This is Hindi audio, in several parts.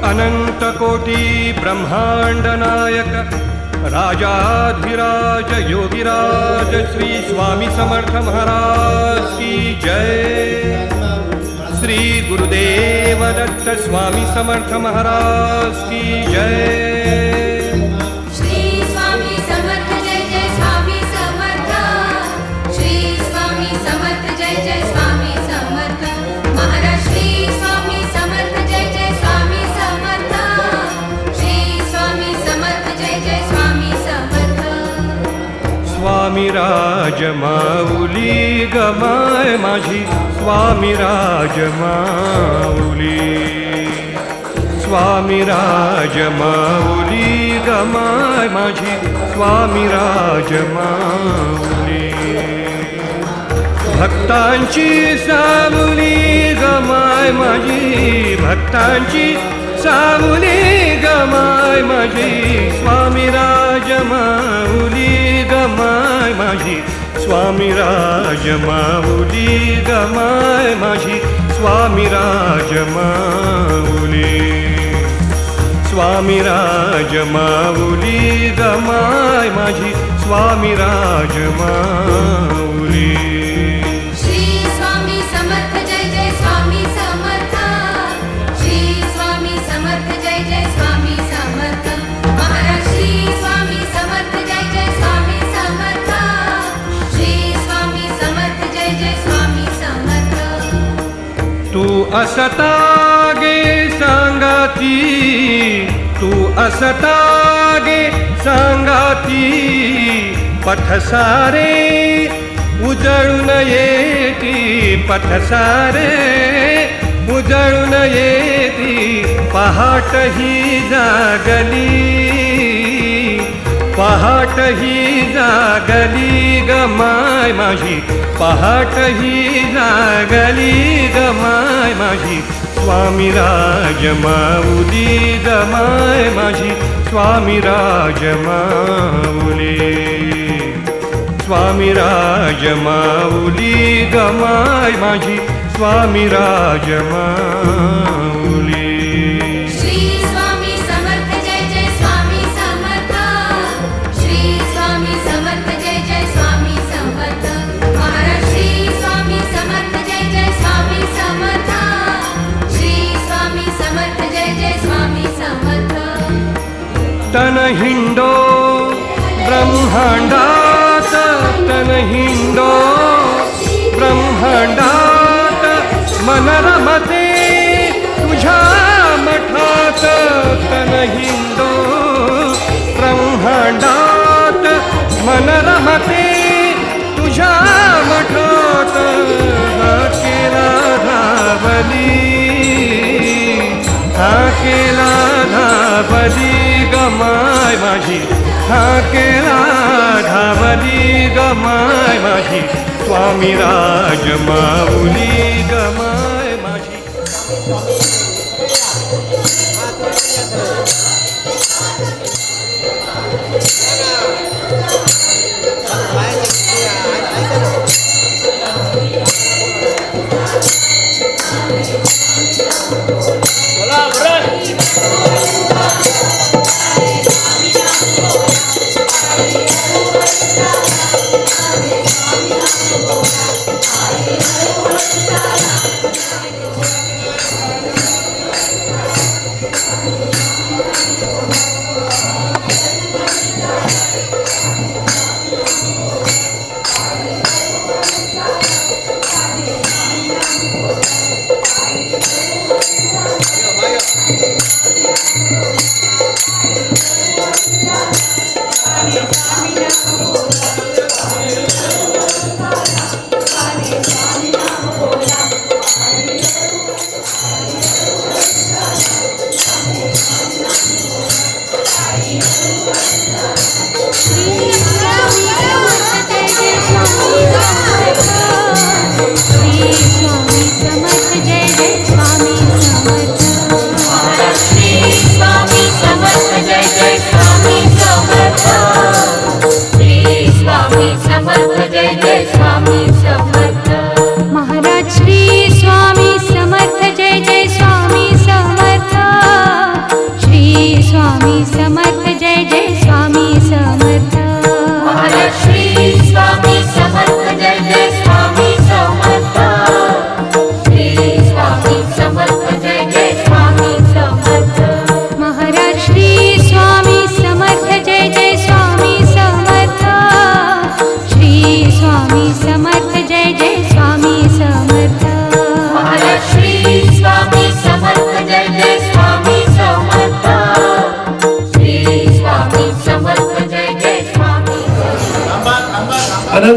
अनंतकोटी ब्रह्मांड नायक राजाधिराज योगिराज श्री स्वामी समर्थ महाराज की जय। श्री गुरुदेव दत्त स्वामी समर्थ महाराज की जय। श्री स्वामी समर्थ जय जय स्वामी समर्थ। श्री स्वामी समर्थ जय जय स्वामी समर्थ महाराज। श्री स्वामी समर्थ जय जय स्वामी समर्थ। श्री स्वामी समर्थ जय जय स्वामी समर्थ। स्वामी राज माऊली गमाय माझी स्वामी राज माऊली। स्वामी राज माऊली गमाय माझी स्वामी राज माऊली। भक्तांची सावली गमाय माझी भक्तांची सावली गमाय माझी स्वामी राज माऊली गमाय माझी स्वामी राज माऊली गमाय माझी स्वामी राज माऊली। स्वामी राज माऊली गमाय माझी स्वामी राज माऊली। श्री स्वामी समर्थ जय जय स्वामी समर्थ। श्री स्वामी समर्थ जय जय स्वामी समर्थ महाराज। श्री स्वामी समर्थ जय जय स्वामी समर्थ। श्री स्वामी समर्थ जय जय स्वामी समर्थ। तू असता गे सांगाती तू असता गे सांगाती पथ सारे उजळून येती पथ सारे उजळून येती। पहाट ही जागली पहाट ही जागली गमाय माझी पहाट ही जागली गमाय माझी स्वामी राज माऊली गमाय माझी स्वामी राज माऊली। स्वामी राज माऊली गमाय माझी स्वामी राज माऊली। श्री स्वामी समर्थ जय जय स्वामी समर्थ। श्री स्वामी समर्थ जय जय स्वामी समर्थ महाराज। श्री स्वामी समर्थ जय जय स्वामी समर्थ। श्री स्वामी समर्थ जय जय स्वामी समर्थ। तन हिंडो ब्रह्मांडात तन हिंडो ब्रह्मांडात मन रमते तुझ्या मठात। तन हिंडो ब्रह्मांडात मन रमते तुझ्या मठात। हा केला धावली हा केला धावली गमाय माझी हा केला धावली गमाय माझी स्वामी राज माऊली गमाय माझी।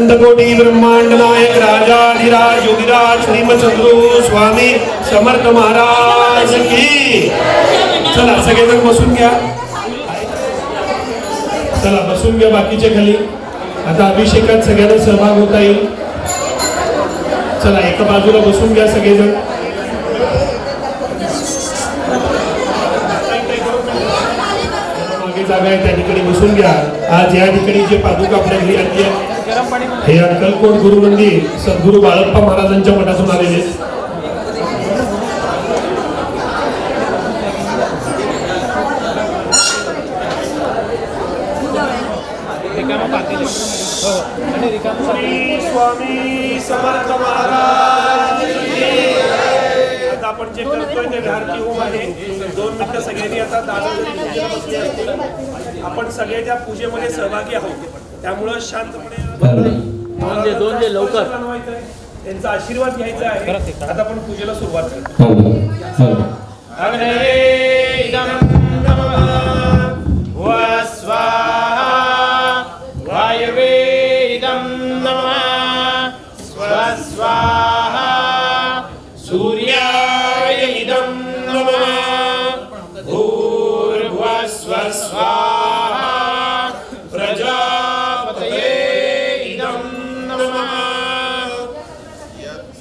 अनंतकोटी ब्रह्मांड नायक राजाधिराज योगिराज श्रीमचंद्र स्वामी समर्थ महाराज की. चला सगळेजण बसून घ्या. चला बसून घ्या बाकीचे खाली. आता अभिषेकात सगळ्यांना सहभाग होता येईल. चला एका बाजूला बसून घ्या सगळेजण. मागे जागा आहे त्या ठिकाणी बसून घ्या. आज या ठिकाणी जे पादुका आपल्या घरी आणली आहे हे अक्कलकोट गुरुमंदिर सद्गुरू बाळप्पा महाराजांच्या मठातून आलेले आहेत. स्वामी समर्थ महाराज. आता आपण जे करतोय ते घारती होम आहे. 2 मिनिटं सगळ्यांनी आता दादा पूजेला बसले असतील. आपण सगळे त्या पूजेमध्ये सहभागी आहोत. त्यामुळं शांतपणे दोन लवकर त्यांचा आशीर्वाद घ्यायचा आहे. आता आपण पूजेला सुरुवात करतो. वायवे इदं नमः स्वस्वाहा सूर्याय इदं नमः भूर्भुवः स्वस्वाहा प्रजापतये इदं नमः.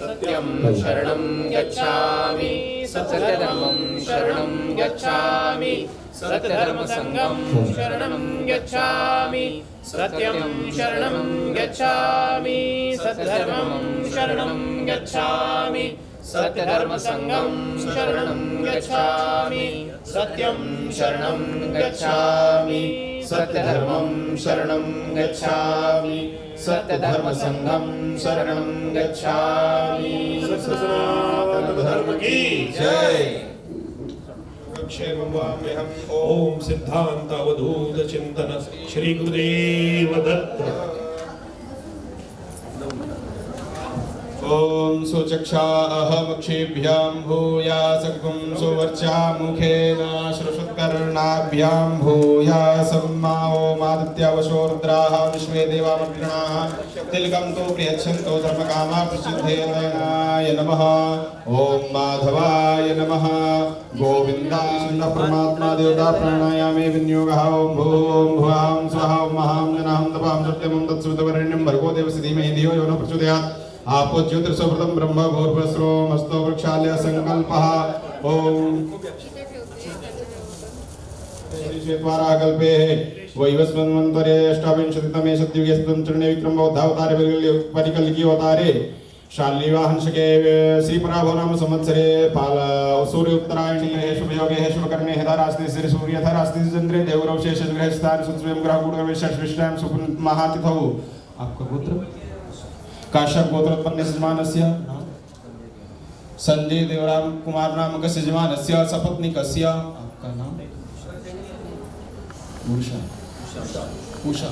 सत्यं शरणं गच्छामि सत्यधर्मं शरणं गच्छामि सत्यधर्मसंघं शरणं गच्छामि सत्यं शरणं गच्छामि सत्यधर्मं शरणं गच्छामि सत्यधर्मसंघं शरणं गच्छामि सत्यं शरणं गच्छामि सत्यधर्मं शरणं गच्छामि सत्यधर्मसंघं शरणं गच्छामि. सनातन धर्म की जय. ओम सिद्धांत अवधूत चिंतन श्री गुरुदेव दत्त. ओम सुचक्षा अहमक्षेभ्यां भूया सकुं सुवर्चा मुखेन श्रुषुत्कर्णाभ्यां भूया सम्मा ओमादित्यावशो रुद्राः विश्वे देवामग्रणाः तिलकं तु प्रियच्छन्तो धर्मकामार्थसिद्धेनाय नमः. ओम माधवाय नमः. गोविन्दाय परमात्मा देवता प्राणायामे विनियोगः. ओम भूं भुवां स्वः ओम महां जनां तपां सत्यमं तत्सवितुर्वरेण्यं भर्गो देवस्य धीमहि धियो यो नः प्रचोदयात्. आपो ज्योतिर्सवृतं ब्रह्म भूर्भुवस्रो मस्तो वृक्षालय संकल्पः. ओम श्वेतवाराकल्पे वैवस्वन्वन्तरे अष्टाविंशतितमे सत्ययुगे चरणे विक्रमोद्धावतारे परिकल्की अवतारे शाल्यवाहनशके श्रीपराभो नाम संवत्सरे सूर्य उत्तरायणे शुभयोगे शुभकर्णे हेदारास्ते श्री सूर्यधरास्ते चंद्रे देवरव शेषग्रह स्थान सुस्वयं ग्रह गुणवेश विष्टाम सुपुन महातिथौ. आपका गोत्र काश्यप गोत्रोत्पन्न यजमानस्य संजय देवराम कुमार नामक यजमानस्य सपत्नीकस्य. आपका नाम उषा. उषा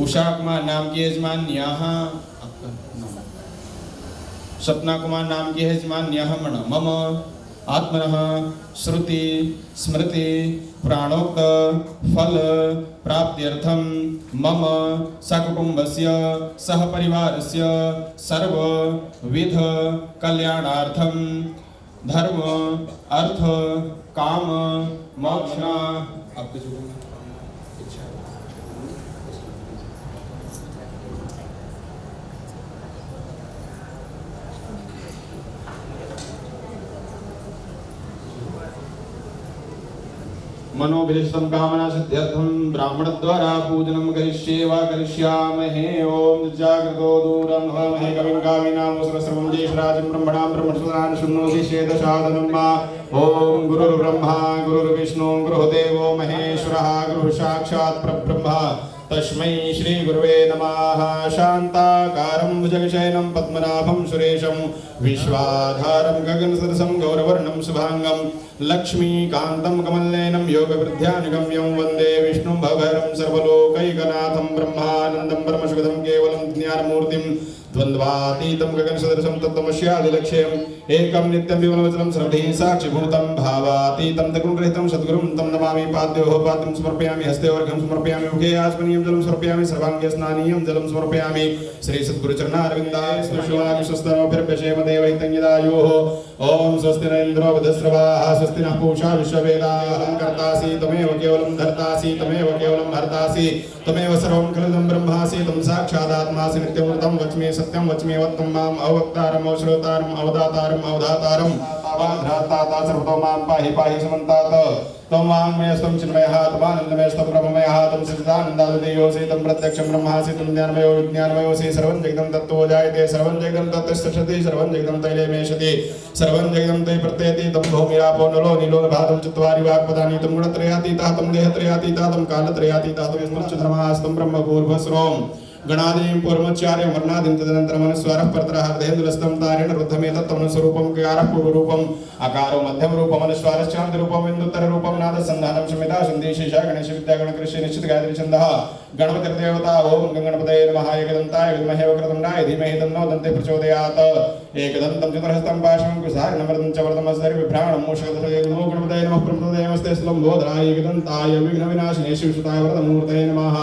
उषा कुमार नाम की यजमान्याः. आपका नाम सपना कुमार नाम की यजमान्याः. मम आत्मनः श्रुति स्मृति प्राणोक्त फल प्राप्त्यर्थं मम सकुटुम्बस्य सह परिवारस्य सर्वविध कल्याणार्थं धर्म अर्थ काम मोक्ष. आपके जो इच्छा मनोभिष्टं कामना सिद्ध्यर्थं ब्राह्मण द्वारा पूजनं करिष्ये वा करिष्यामहे. ओम जागृतो दूरं भवमहे कविं कामिनां सर्वं ज्येष्ठराजं ब्रह्मणां ब्रह्मसुदान् शृणोति शेदशादनं मा. ओम गुरुर्ब्रह्मा गुरुर्विष्णु गुरुदेवो महेश्वरः गुरुः साक्षात् परब्रह्म तस्मै श्री गुरुवे नमः. शान्ताकारं भुजगशयनं पद्मनाभं सुरेशं विश्वाधारं गगनसदृशं गौरवर्णं शुभांगं लक्ष्मीकान्तं कमलनयनं योगवृद्ध्यानुगम्यं वन्दे विष्णुं भवभयं सर्वलोकैकनाथं ब्रह्मानन्दं परमसुखदं केवलं ज्ञानमूर्तिं द्वन्द्वातीतं गगनसदृशं तत्त्वमस्यादिलक्ष्यम् एकं नित्यं विमलवचनं सर्वैः साक्षिभूतं भावातीतं त्रिगुणरहितं सद्गुरुं तं नमामि पाद्योः पाद्यं समर्पयामि हस्ते अर्घ्यं समर्पयामि मुखे आचमनीयं जलं समर्पयामि सर्वाङ्गे स्नानीयं जलं समर्पयामि श्री सद्गुरुचरणारविन्दाय स्पृशोऽभिर्भ्यशेम देवैतन्यदायोः ॐ स्वस्ति न इन्द्रो वधस्रवाः स्वस्ति नः पूषा विश्ववेदाः कर्तासि त्वमेव केवलं धर्तासि त्वमेव केवलं हर्तासि त्वमेव सर्वं खलुदं ब्रह्मासि त्वं साक्षादात्मासि नित्यमूर्तं वच्मि सत्यं वच्म्यवत्तं माम् अवक्तारम् अवश्रोतारम् अवदातारम् अवधातारम् अवाध्रात्ताता सर्वतो मां पाहि पाहि समन्तात् त्वं वाङ्मयस्त्वं चिन्मयः त्वमानन्दमयस्त्वं ब्रह्ममयः त्वं सच्चिदानन्दादिदेयोऽसि त्वं प्रत्यक्षं ब्रह्मासि त्वं ज्ञानमयो विज्ञानमयोऽसि सर्वं जगदं तत्त्वो जायते सर्वं जगदं तत्तिष्ठति सर्वं जगदं तैलेमेषति सर्वं जगदं तै प्रत्ययति तं भूमिरापो नलो नीलो भातं चत्वारि वाक्पदानि तं गुणत्रयातीतः तं देहत्रयातीतः तं कालत्रयातीतः तं यस्मच्चन्द्रमास्तं ब्रह्म भूर्भस्रोम् गणादीं पूर्वोच्चार्यं वर्णादीं तदनन्तरम् अनुस्वारः परतरः हृदयेन्द्रस्तं तारेण रुद्धमेतत् स्वरूपं कारः पूर्वरूपम् अकारो मध्यमरूपम् अनुस्वारश्चान्तरूपम् इन्दुत्तररूपं नादसन्धानं संहिता सन्देशेषा गणेश विद्या गणकृष्य निश्चित गायत्री छन्दः गणपतिर्देवता ओम गणपतये नमः एकदन्ताय विद्महे वक्रतुण्डाय धीमहि तन्नो दन्ते प्रचोदयात् एकदन्तं चतुर्हस्तं पाशं कुशारणमर्दं च वर्धमस्तरि बिभ्राणं मूषकधरे नमो गणपतये नमः प्रमोदयमस्ते स्लम्भोदराय एकदन्ताय विघ्नविनाशिने शिवसुताय वरदमूर्तये नमः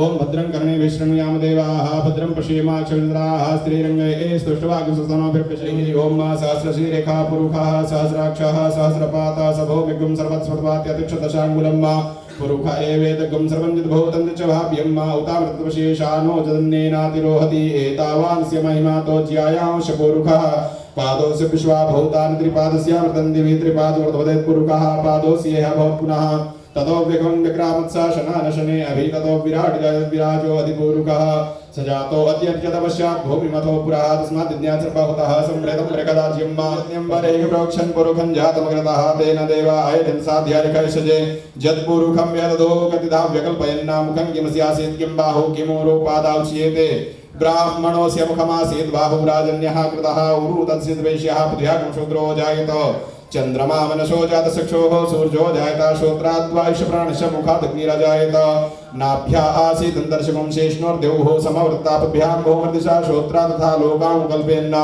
ओम भद्रं कर्णेभिः शृणुयाम देवाः भद्रं पश्येमाक्षविन्द्राः स्त्रीरङ्गये स्तुष्टवागुंसस्तनोभिर्पश्यैः ओम सहस्रशीरेखा पुरुषः सहस्राक्षः सहस्रपाता सभौमिगुं सर्वत्स्फुटवात्यतिक्षदशाङ्गुलं मा पुरुष एवेदगं सर्वं यद्भूतं च भाव्यं मा उतामृतवशेषानो जदन्नेनातिरोहति एतावान्स्य महिमा तो ज्यायांश पुरुषः पादोस्य विश्वा भूतानि त्रिपादस्यामृतं दिवि त्रिपादोर्ध्वदेत् पुरुषः पादोस्य यः भवत् पुनः ततो विक्रम विक्रामत्सा शनानशने अभि ततो विराट विराजो अधिपूरुकः सजातो अत्यत्यतपश्चात् भूमिमथो पुरः तस्मात् ज्ञातर्बाहुतः सम्भृतं मृगदाज्यं मान्यं वरेह प्रोक्षन् पुरुखं जातमग्रतः तेन देवा अयं साध्यारिकैषजे जत्पुरुखं यदधो कतिधा व्यकल्पयन्नामुखं किमस्यासीत् किं बाहु किमूरोपादाच्येते ब्राह्मणोऽस्य मुखमासीत् बाहु राजन्यः कृतः उरु तत्सिद्वैश्यः पृथ्व्यागं शूद्रो जायत चंद्रमा मनसो जात चक्षुः सूर्यो जायता श्रोत्राद्वायुष प्राणस्य मुखादग्निरजायत नाभ्या आसीत् दर्शकं शेषणोर्देवः समवर्तापभ्यां भौमर्दिशा श्रोत्रा तथा लोकां कल्पेन्न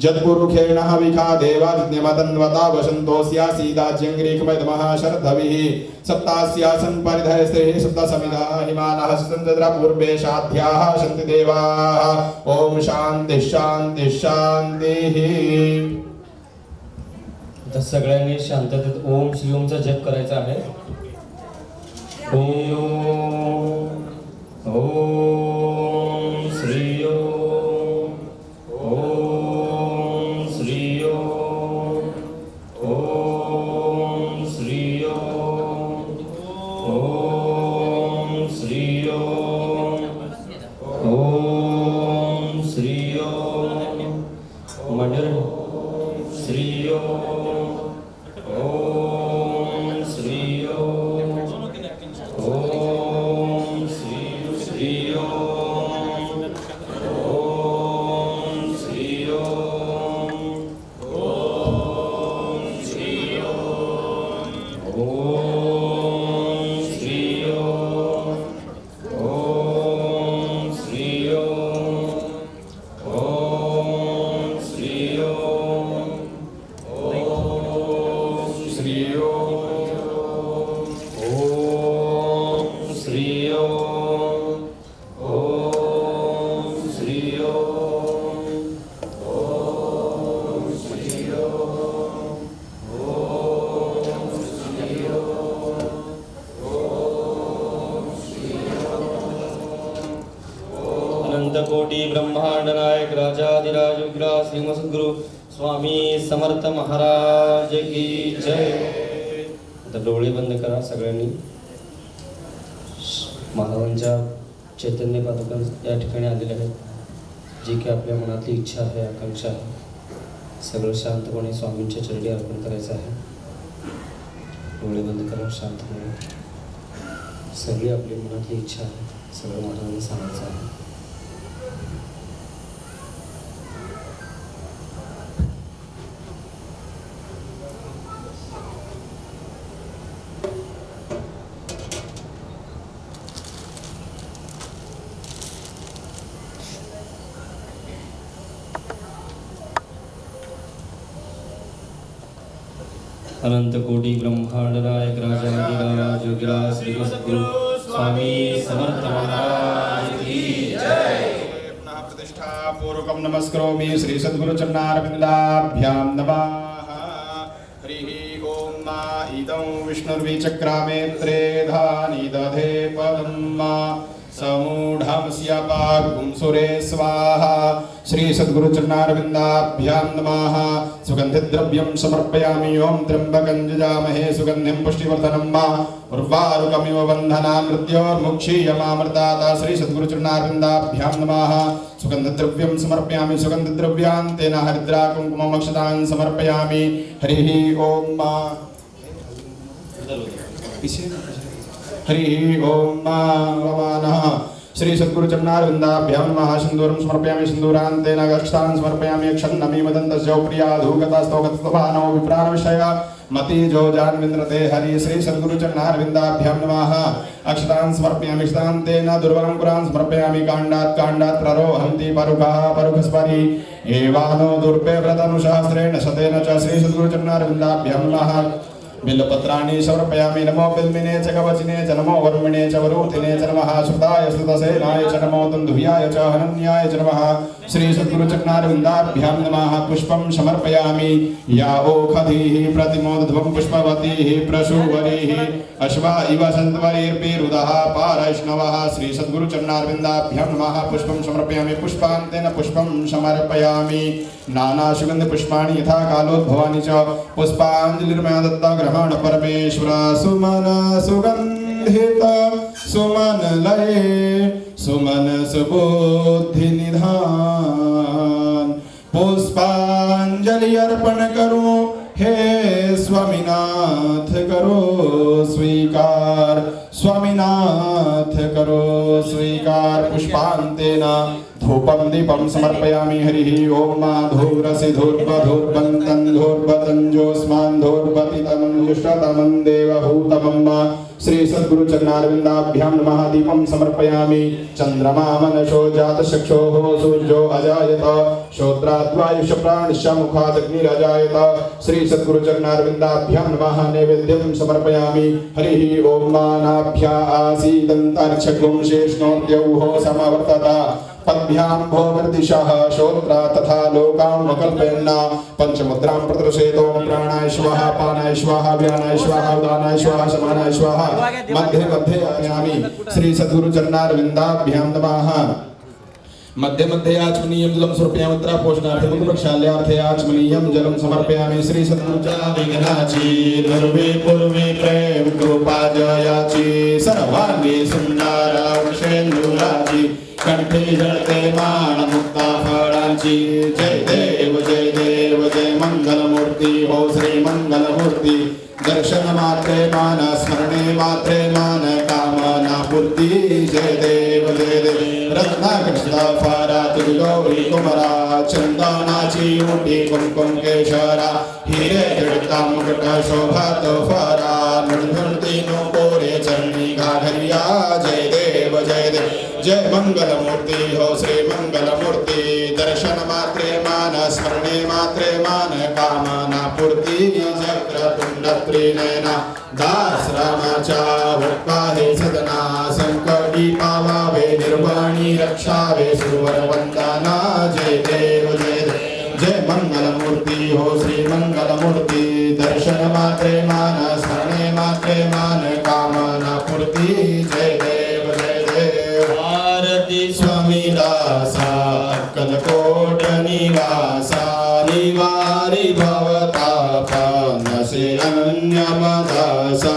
जत्पुरुखेण हविखा देवाज्ञमतन्वता वसन्तोऽस्यासीदाज्यङ्ग्रीकमयतमः शरद्धविः सप्तास्यासन् परिधयस्तेः सप्तसमिधा हिमानः सन्तद्रा पूर्वे साध्याः सन्ति देवाः ॐ शान्तिः शान्तिः शान्तिः। आता सगळ्यांनी शांततेत ओम श्री ओमचा जप करायचा आहे। ओम ओम श्री ओम ओम श्री ओम ओम श्री ओम ओम श्री ओम ओम श्री ओम मंडळ श्री ओम ओम श्री ओम ओम श्री ओम ओम श्री ओम ओम श्री ओम ओम श्री ओम ओम श्री ओम ओम श्री ओम कोटि ब्रह्मांड नायक राजाधिराज विग्रह श्री सद्गुरु स्वामी समर्थ महाराज की जय। आता डोळे बंद करा सगळ्यांनी। महाराजांच्या चैतन्य पादुका या ठिकाणी आलेल्या आहेत। जी की आपल्या मनातली इच्छा आहे आकांक्षा आहे सगळं शांतपणे स्वामींच्या चरणी अर्पण करायचं आहे। डोळे बंद करा शांतपणे सगळी आपली मनातली इच्छा आहे सगळं महाराजांना सांगायचं आहे। अनंत कोटी ब्रह्मांड नायक राजाधिराज योगीराज श्री सद्गुरु स्वामी समर्थ महाराज की जय। पुनः प्रतिष्ठा पूर्वकं नमस्करोमि श्री सद्गुरु चरणारविन्दाभ्यां नमः। हरिः ओम मा इदं विष्णुर्विचक्रामे त्रेधानि दधे पदं समूढमस्यापागुं सुरे स्वाहा। श्री सद्गुरु चरणारविन्दाभ्यां नमः। सुगन्धिद्रव्यं समर्पयामि ओं त्र्यम्बकं यजामहे सुगन्धिं पुष्टिवर्धनं मा उर्वारुकमिव बन्धना मृत्योर्मुक्षीयमामृताता। श्री सद्गुरु चरणारविन्दाभ्यां नमः। सुगन्धद्रव्यं समर्पयामि सुगन्धद्रव्यान्तेन हरिद्रा कुङ्कुममक्षतां समर्पयामि। हरिः ओम मा हरिः ओम नमः। श्री सद्गुरु चरणारविन्दाभ्यां नमः। सिन्दूरं समर्पयामि सिन्दूरान्तेन अक्षतां समर्पयामि। क्षन्नमि मदन्तस्य प्रिया धूकतस्तौकतस्तभानो विप्राणविषय मतिजो जान्विन्द्रते। हरि श्री सद्गुरु चरणारविन्दाभ्यां नमः। अक्षतां समर्पयामि अक्षतान्तेन दुर्वरं पुरां समर्पयामि। काण्डात् प्ररोहन्ति परुखः परुखस्परि एवानो दुर्पे व्रतनुसहस्रेण शतेन च। श्री सद्गुरु चरणारविन्दाभ्यां नमः। बिल्वपत्राणि समर्पयामि। नमो बिल्मिने च कवचिने च नमो वर्मिणे च वरूथिने च नमः। श्रुताय श्रुतसेनाय च नमो तन्दुभ्याय च हनन्याय च नमः। श्री सद्गुरु चरणारविन्दाभ्यां नमः। पुष्पं समर्पयामि। या ओखधीः प्रतिमोदध्वं पुष्पवतीः प्रसूवरीः अश्वा इव सन्त्वरीर्पिरुदः पारैष्णवः। श्री सद्गुरु चरणारविन्दाभ्यां नमः। पुष्पं समर्पयामि पुष्पान्तेन पुष्पं समर्पयामि। नाना सुगन्ध पुष्पाणि यथा कालोद्भवानि च पुष्पाञ्जलिर्मया दत्ता ग्रहण परमेश्वर। सुमन सुगन्धित सुमन लये सुमन सुबुद्धि निधान पुष्पांजलि अर्पण करो हे स्वामीनाथ करो स्वीकार स्वामीनाथ करो स्वीकार। पुष्पान्तेन धूपं दीपं समर्पयामि। हरिः ओम धूरसि धूर्वधूर्वन्तं धूर्वतञ्जोस्मान् धूर्वतितमं जुष्टतमं देवभूतमं। श्री सद्गुरु चरणारविन्दाभ्यां नमः। दीपं समर्पयामि। चन्द्रमा मनसो जातचक्षुः सूर्यो अजायत श्रोत्राद्वायुष प्राणश्च मुखादग्निरजायत। श्री सद्गुरु चरणारविन्दाभ्यां नमः। नैवेद्यं समर्पयामि। हरिः ओम नाभ्या आसीदन्तरिक्षगुं शेषणोद्यौः समवर्तत। पद्भ्यां भोगर्दिशः श्रोत्रा तथा लोकामकल्पयन् पंचमुद्रां प्रदर्शयतो। प्राणाय स्वाहा पानाय स्वाहा व्यानाय स्वाहा उदानाय स्वाहा समानाय स्वाहा मध्ये मध्ये आयामि। श्री सद्गुरु चरणारविन्दाभ्यां नमः। मध्ये मध्ये आचमनीयं जलं समर्पयामि। उत्तरापोषणार्थे मुखप्रक्षाल्यार्थे आचमनीयं जलं समर्पयामि। श्री सद्गुरु चरणारविन्दाची निर्वे पूर्वे प्रेम कृपा जयाची सर्वांगी सुंदर वृषेन्दुराची कंठे जळते मान मुक्ता फळांची। जय देव जय मंगलमूर्ती हो श्री मंगलमूर्ती। दर्शन मात्रे मान स्मरणे मात्रे मान कामना पूर्ती। जय देव रत्नाकृष्ण फारा तुगौरी कुमरा चंदनाची मोठी कुमकुम केशरा हिरे जडता मुकुट शोभात फारा नृणती नो कोरे चरणी घाघरिया। जय देव जय मंगलमूर्ती हो श्री मंगलमूर्ती। दर्शन मात्रे मान स्मरणे मात्रे मान कामना पूर्ती। चक्रतुंड त्रिनयना दास रामाच्या वटपाहे सदना संकटी पावावे निर्वाणी रक्षावे सुरवर वंदना। जय देव जय मंगलमूर्ती हो श्री मंगलमूर्ती। दर्शन मात्रे मान स्मरणे मात्रे मान कामना पूर्ती। जय देव आरती स्वामी दासा अक्कलकोट निवासा निवारी भवतापा नसे अन्यमदासा।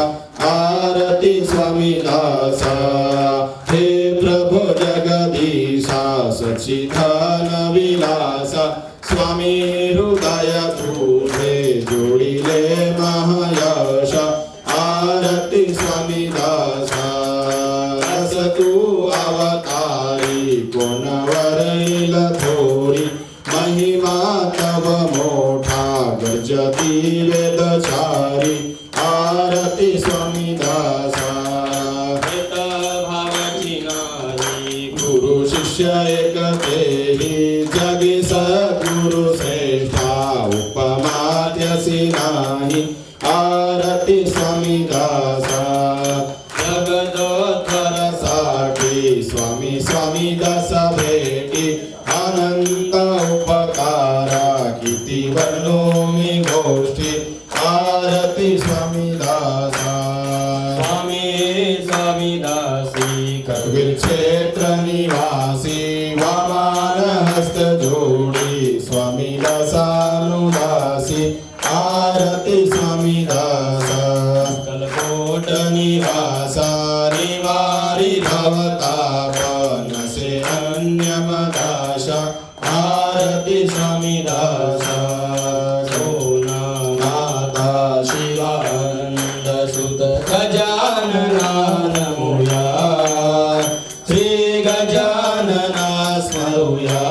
आरती स्वामी दासा हे प्रभु जगदीशा सच्चिदानंद विलासा। स्वामी हृदय तुझे जोडिले महायश। आरती स्वामी दासा रस तू अवतारी कोणवरील थोरी। महिमा तव मोठा गजती वेदचारी। आरती स्वामी दासा भेट भावाची नाही गुरु शिष्य एक तेही। जगी सद्गुरु श्रेष्ठा उपमात्यसी नाही। आरती स्वामी दासा जगदोद्धरसाठी स्वामी स्वामी दासा भेटी अनंत उपकारा किती वर्णो मी गोष्टी आरती स्वामी दासा स्वामी स्वामी दासी करवीर क्षेत्र निवासी वामान हस्त जोडी स्वामी दासानुदासी आरती स्वामी दासा कलकोट निवासा निवारी भवताप नसे अन्यमदाशा आरती स्वामी दासा सोना माता शिवानंद सुत गजानना नमोया श्री गजानना स्मरूया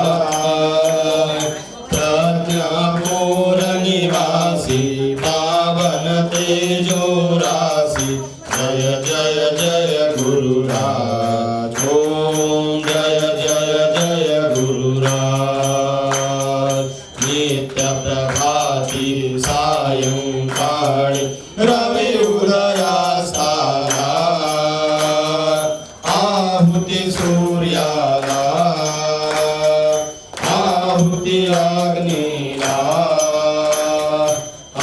प्रज्ञापूर निवासी पावन तेजोरासी जय जय जय गुरुराज ओम जय जय जय गुरुराज नित्य प्रभाती सायंकाळी रवि उदयास्तारा आहुती सूर्याला आहुती अग्नीला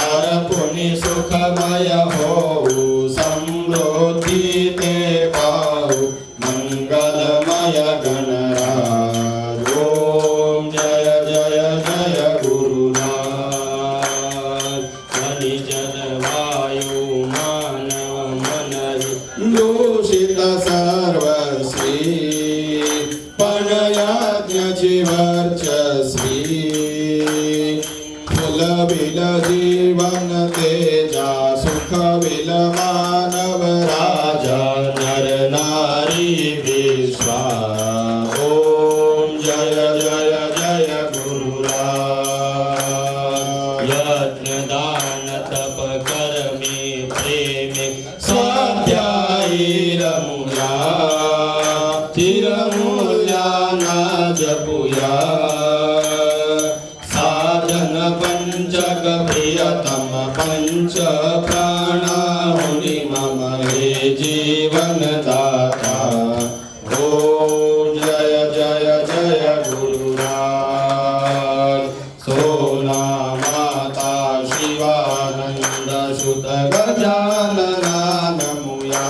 अर्पुनी सुखमय होऊ समृद्धी ते पाहू मंगलमय गणराज ओम जय जय जय गुरुनाथ मनिजन वायू मानव मनरी दूषित सर्वस्वी पण यज्ञची वर्चस्वी फुलबिल जीवन तेजा सुखविल मानव राजा नर नारी विश्वा ओम जय जय जय गुरुराज यज्ञ दान तप कर्मी प्रेमी स्वाध्यायी रमुया चिरमूल्या ना जपुया साधन पंचक प्रियतम पंच प्राणाहुनि मम हे जीवन दाता ओम जय जय जय गुरुराज सोना माता शिवानंद सुत गजानना नमुया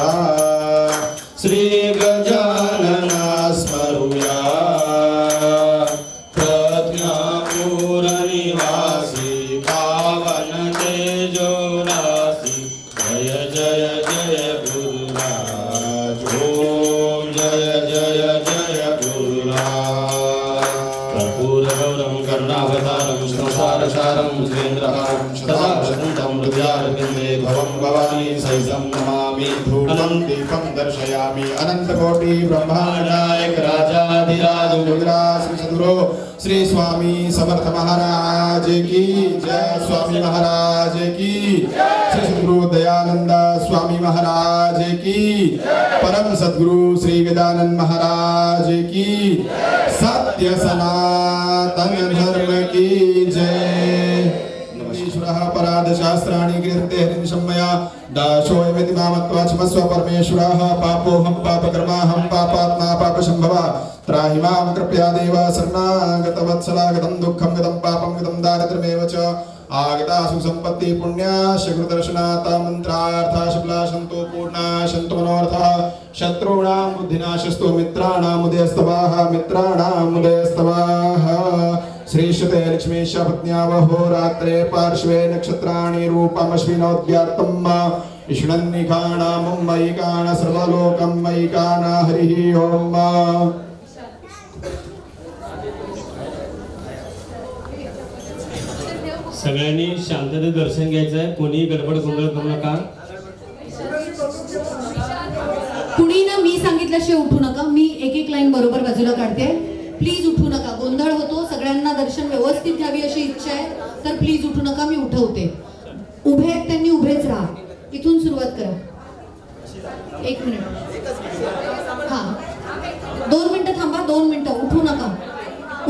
श्री गजानना स्मरूया प्रज्ञापूर निवासी पावन तेजोरासी जय जय जय गुरुराज ओम जय जय जय गुरुराज कर्पूरगौरं करुणावतारं संसारसारं सुरेन्द्रहारं सदा वसन्तं हृदयारविन्दे भवं भवानी सहितं नमामि धूपं दीपं दर्शयामि अनन्तकोटि ब्रह्माण्डायक राजाधिराज योगिराज श्री सद्गुरु श्री स्वामी समर्थ महाराज की जय स्वामी महाराज की श्री सद्गुरु दयानंद स्वामी महाराज की परम सद्गुरु श्री गजानन महाराज की सत्य सनातन धर्म की जय ईश्वरः पराद शास्त्राणि गृह्णते हरिशमया दाशोऽयमिति मामत्वा क्षमस्व परमेश्वरः पापोऽहं पापकर्माहं पापात्मा पापसम्भवा त्राहि मां कृपया देव शरणागतवत्सलागतं दुःखं गतं पापं गतं दारिद्र्यमेव च आगतासु सम्पत्ति पुण्याश्च गुरुदर्शनात् मन्त्रार्थाशुभलाशन्तो पूर्णाशन्तो मनोर्थः शत्रूणां बुद्धिनाशस्तु मित्राणामुदयस्तवाः मित्राणामुदयस्तवाः श्रीश्रुते लक्ष्मीश पत्न्यावहोरात्रे पार्श्वे नक्षत्राणि रूपमश्विनोद्यात्तं विष्णन्निकाणां मयिकाण सर्वलोकं मयिकाण हरिः ओम् सगळ्यांनी शांततेत दर्शन घ्यायचं आहे. कोणी गडबड गोंधळ करू नका. कुणी ना मी सांगितल्याशिवाय उठू नका. मी एक एक लाईन बरोबर बाजूला काढते. प्लीज उठू नका. गोंधळ होतो. सगळ्यांना दर्शन व्यवस्थित घ्यावी अशी इच्छा आहे, तर प्लीज उठू नका. मी उठवते. उभे आहेत त्यांनी उभेच राहा. इथून सुरुवात करा. 1 मिनिट. हा 2 मिनिटं थांबा. 2 मिनिटं. उठू नका.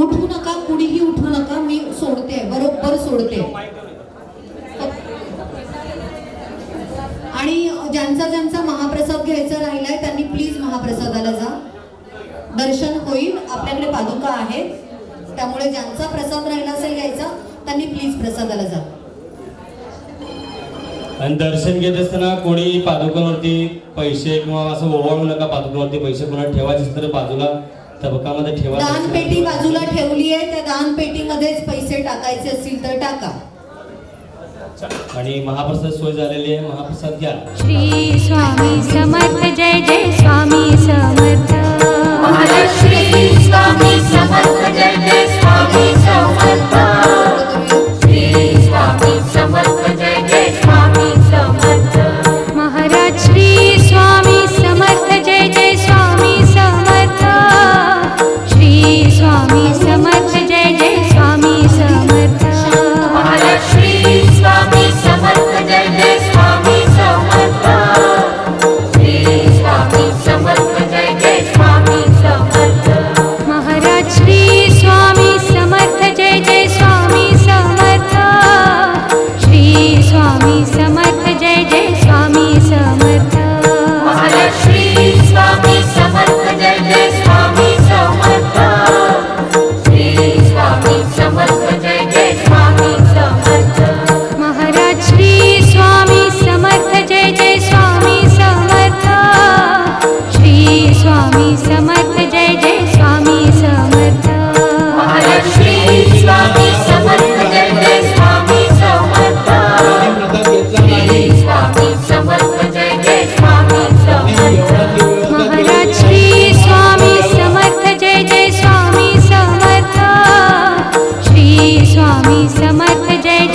उठू नका. कुणीही उठू नका. मी सोडते. बरोबर सोडते. ज्यांचा ज्यांचा महाप्रसाद घ्यायचा राहिलाय त्यांनी प्लीज महाप्रसादाला जा. दर्शन होईल, आपल्याकडे पादुका आहेत, त्यामुळे ज्यांचा प्रसाद राहिला असेल घ्यायचा त्यांनी प्लीज प्रसादाला जा. आणि दर्शन घेत असताना कोणी पादुकांवरती पैसे किंवा असं ओवाळू नका. पादुकांवरती पैसे कोणा ठेवायचे तर बाजूला तबकामध्ये ठेवा. दानपेटी बाजूला ठेवली आहे, त्या दानपेटीमध्येच पैसे टाकायचे असतील तर टाका. आणि महाप्रसाद सोय झालेली आहे, महाप्रसाद घ्या. श्री स्वामी समर्थ जय जय स्वामी समर्थ. महाराज श्री स्वामी समर्थ जय जय स्वामी समर्थ. श्री स्वामी समर्थ जय जय स्वामी समर्थ. महाराज श्री स्वामी समर्थ जय जय स्वामी समर्थ. श्री स्वामी समर्थ जय जय स्वामी समर्थ. महाराज श्री स्वामी समर्थ जय जय स्वामी समर्थ. श्री स्वामी समर्थ जय जय स्वामी समर्थ. महाराज श्री स्वामी समर्थ जय जय स्वामी समर्थ. श्री स्वामी समर्थ जय जय स्वामी समर्थ. महाराज श्री स्वामी समर्थ जय जय स्वामी समर्थ. श्री स्वामी समर्थ जय जय स्वामी समर्थ. महाराज श्री स्वामी समर्थ जय जय स्वामी समर्थ. श्री स्वामी समर्थ जय जय स्वामी समर्थ. महाराज श्री स्वामी समर्थ जय जय स्वामी समर्थ. श्री स्वामी समर्थ जय जय स्वामी समर्थ. महाराज श्री स्वामी समर्थ जय जय स्वामी समर्थ. श्री स्वामी समर्थ जय